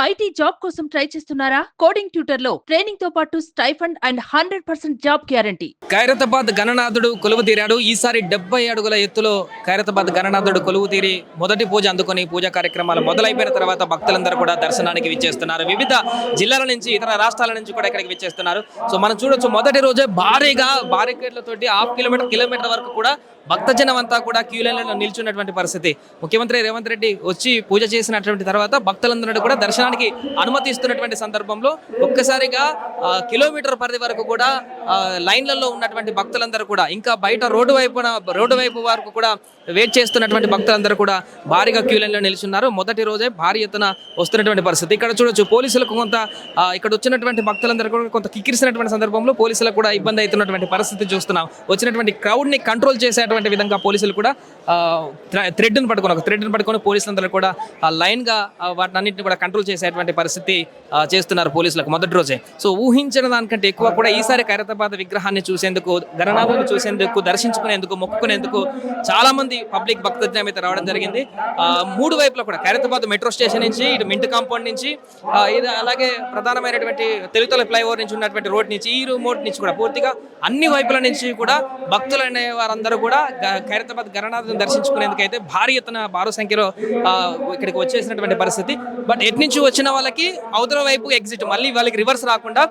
IT job కోసం try చేస్తున్నారా? Coding tutor లో ట్రైనింగ్ తో పాటు stipend and 100% job guarantee. Khairatabad గణనాథుడు కొలువు తీరాడు. ఈసారి 70 అడుగుల ఎత్తులో ఖైరతాబాద్ గణనాథుడు కొలువు తీరి మొదటి పూజ అందుకొని పూజా కార్యక్రమాలు మొదలైపోయిన తర్వాత భక్తులందరూ కూడా దర్శనానికి విచ్చేస్తున్నారు. వివిధ జిల్లాల నుంచి ఇతర రాష్ట్రాల నుంచి కూడా ఇక్కడికి విచ్చేస్తున్నారు. సో మనం చూడొచ్చు, మొదటి రోజే భారీగా బారికేడ్లతోటి హాఫ్ కిలోమీటర్ వరకు కూడా భక్తజనం అంతా కూడా క్యూ లైన్లలో నిల్చున్నటువంటి పరిస్థితి. ముఖ్యమంత్రి రేవంత్ రెడ్డి వచ్చి పూజ చేసినటువంటి తర్వాత భక్తులందరూ కూడా దర్శనానికి అనుమతిస్తున్నటువంటి సందర్భంలో ఒక్కసారిగా కిలోమీటర్ పరిధి వరకు కూడా లైన్లలో ఉన్నటువంటి భక్తులందరూ కూడా ఇంకా బయట రోడ్డు వైపు వరకు కూడా వెయిట్ చేస్తున్నటువంటి భక్తులందరూ కూడా భారీగా క్యూ లైన్లో నిల్చున్నారు. మొదటి రోజే భారీ ఎత్తున వస్తున్నటువంటి పరిస్థితి. ఇక్కడ చూడొచ్చు, పోలీసులకు కొంత ఇక్కడ వచ్చినటువంటి భక్తులందరూ కూడా కొంత కిక్కిరిసినటువంటి సందర్భంలో పోలీసులకు కూడా ఇబ్బంది అవుతున్నటువంటి పరిస్థితి చూస్తున్నాం. వచ్చినటువంటి క్రౌడ్ని కంట్రోల్ చేసేటువంటి విధంగా పోలీసులు కూడా థ్రెడ్ని పట్టుకొని పోలీసులందరూ కూడా లైన్గా వాటినన్నింటిని కూడా కంట్రోల్ చేసేటువంటి పరిస్థితి చేస్తున్నారు పోలీసులకు మొదటి రోజే. సో ఊహించిన దానికంటే ఎక్కువ కూడా ఈసారి ఖైరతాబాద్ విగ్రహాన్ని చూసేందుకు, గణనాథుని చూసేందుకు, దర్శించుకునేందుకు, మొక్కుకునేందుకు చాలా మంది పబ్లిక్ భక్తజనం అయితే రావడం జరిగింది. మూడు వైపులా కూడా ఖైరతాబాద్ మెట్రో స్టేషన్ నుంచి, ఇటు మింట్ కాంపౌండ్ నుంచి, ఇది అలాగే ప్రధానమైనటువంటి తెలుగుతల ఫ్లైఓవర్ నుంచి ఉన్నటువంటి రోడ్ నుంచి, ఈ రోడ్ నుంచి కూడా పూర్తిగా అన్ని వైపుల నుంచి కూడా భక్తులు అనే వారందరూ కూడా ఖైరతాబాద్ గణనాథుని దర్శించుకునేందుకు అయితే భారీ సంఖ్యలో ఇక్కడికి వచ్చేసినటువంటి పరిస్థితి. బట్ ఎటు నుంచి వచ్చిన వాళ్ళకి అవతల వైపు ఎగ్జిట్, మళ్ళీ వాళ్ళకి రివర్స్ రాకుండా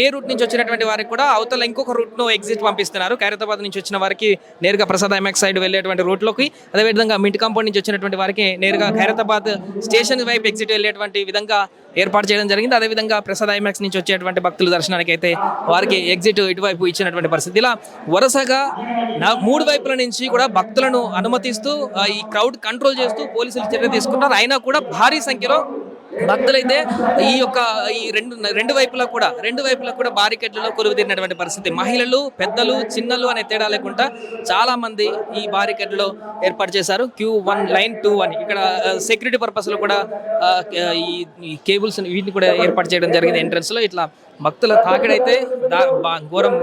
ఏ రూట్ నుంచి వచ్చినటువంటి వారికి కూడా అవతల ఇంకొక రూట్ ను ఎగ్జిట్ పంపిస్తున్నారు. ఖైరతాబాద్ నుంచి వచ్చిన వారికి నేరుగా ప్రసాద్ ఐమాక్స్ సైడ్ వెళ్ళేటువంటి రూట్లోకి, అదేవిధంగా మింట్ కాంపౌండ్ నుంచి వచ్చినటువంటి వారికి నేరుగా ఖైరతాబాద్ స్టేషన్ వైపు ఎగ్జిట్ వెళ్ళేటువంటి విధంగా ఏర్పాటు చేయడం జరిగింది. అదేవిధంగా ప్రసాద్ ఐమాక్స్ నుంచి వచ్చేటువంటి భక్తుల దర్శనానికి అయితే వారికి ఎగ్జిట్ ఇటువైపు ఇచ్చినటువంటి పరిస్థితి. ఇలా వరుసగా మూడు వైపుల నుంచి కూడా భక్తులను అనుమతిస్తూ ఈ క్రౌడ్ కంట్రోల్ చేస్తూ పోలీసులు చర్య తీసుకుంటారు. అయినా కూడా భారీ సంఖ్యలో భక్తులైతే ఈ రెండు వైపులా కూడా బారికేడ్లలో కొలువు తీరినటువంటి పరిస్థితి. మహిళలు, పెద్దలు, చిన్నలు అనే తేడా లేకుండా చాలా మంది ఈ బారికేడ్లో ఏర్పాటు చేశారు. Q1 లైన్ 2 అని ఇక్కడ సెక్యూరిటీ పర్పస్ లో కూడా ఈ కేబుల్స్ వీటిని కూడా ఏర్పాటు చేయడం జరిగింది ఎంట్రన్స్ లో. ఇట్లా భక్తుల తాకిడైతే ఘోరం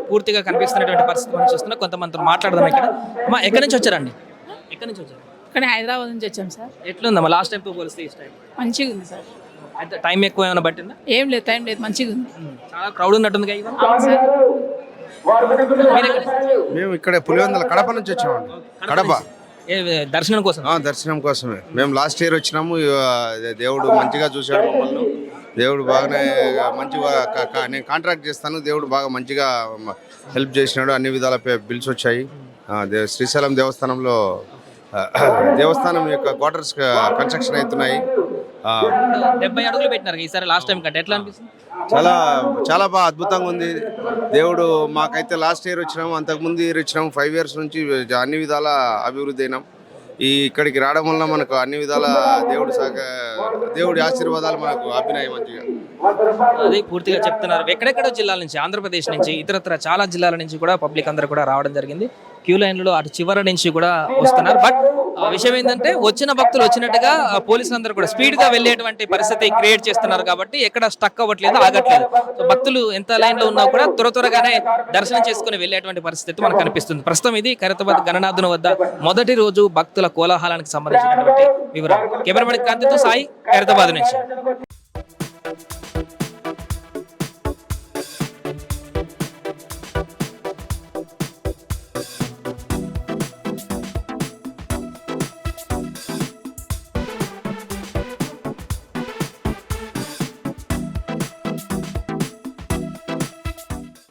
పూర్తిగా కనిపిస్తున్నటువంటి పరిస్థితి మనం చూస్తున్నాం. కొంతమందితో మాట్లాడదాం. ఇక్కడ అమ్మా, ఎక్కడి నుంచి వచ్చారండి? ఎక్కడి నుంచి వచ్చారు? ఇక్కడ హైదరాబాద్ నుంచి వచ్చాం సార్. ఎట్లుందమ్మా లాస్ట్ టైంతో పోలిస్తే ఈ టైం? మంచిగా ఉంది సార్. అయితే టైం ఎక్కువ ఏమైనా పట్టిందా? ఏం లేదు, టైం లేదు, మంచిగా ఉంది. చాలా క్రౌడ్ ఉన్నట్టుంది. అవును సార్. మేము ఇక్కడ పులివెందుల కడప నుంచి వచ్చామండి. కడప దర్శనం కోసం? దర్శనం కోసమే. మేము లాస్ట్ ఇయర్ వచ్చినాము. దేవుడు మంచిగా చూశాడు మమ్మల్ని. దేవుడు బాగానే మంచిగా నేను కాంట్రాక్ట్ చేస్తాను. దేవుడు బాగా మంచిగా హెల్ప్ చేసినాడు. అన్ని విధాల బిల్స్ వచ్చాయి. శ్రీశైలం దేవస్థానం యొక్క క్వార్టర్స్ కన్స్ట్రక్షన్ అవుతున్నాయి. 70 అడుగులు పెట్టినారు ఈసారి లాస్ట్ టైం కంటే. ఎట్లా అనిపిస్తుంది? చాలా బాగా అద్భుతంగా ఉంది. దేవుడు మాకైతే లాస్ట్ ఇయర్ వచ్చినాము, అంతకుముందు ఇయర్ వచ్చినాము. 5 years నుంచి అన్ని విధాల అభివృద్ధి అయినాం. ఇక్కడికి రావడం వల్ల మనకు అన్ని విధాల దేవుడి ఆశీర్వాదాలు మనకు అభినయం మంచిగా. అది పూర్తిగా చెప్తున్నారు. ఎక్కడెక్కడో జిల్లాల నుంచి, ఆంధ్రప్రదేశ్ నుంచి, ఇతరత్ర చాలా జిల్లాల నుంచి కూడా పబ్లిక్ అందరూ కూడా రావడం జరిగింది. క్యూ లైన్లలో అటు చివరి నుంచి కూడా వస్తున్నారు. బట్ విషయం ఏంటంటే, వచ్చిన భక్తులు వచ్చినట్టుగా పోలీసులందరూ కూడా స్పీడ్గా వెళ్ళేటువంటి పరిస్థితి క్రియేట్ చేస్తున్నారు. కాబట్టి ఎక్కడ స్టక్ అవ్వట్లేదు, ఆగట్లేదు. సో భక్తులు ఎంత లైన్లో ఉన్నా కూడా త్వరగానే దర్శనం చేసుకుని వెళ్ళేటువంటి పరిస్థితి మనకు కనిపిస్తుంది. ప్రస్తుతం ఇది ఖైరతాబాద్ గణనాథుని వద్ద మొదటి రోజు భక్తుల కోలాహలానికి సంబంధించినటువంటి వివరాలు. కెమెరామెన్ కాంతితో సాయి, ఖైరతాబాద్ నుంచి.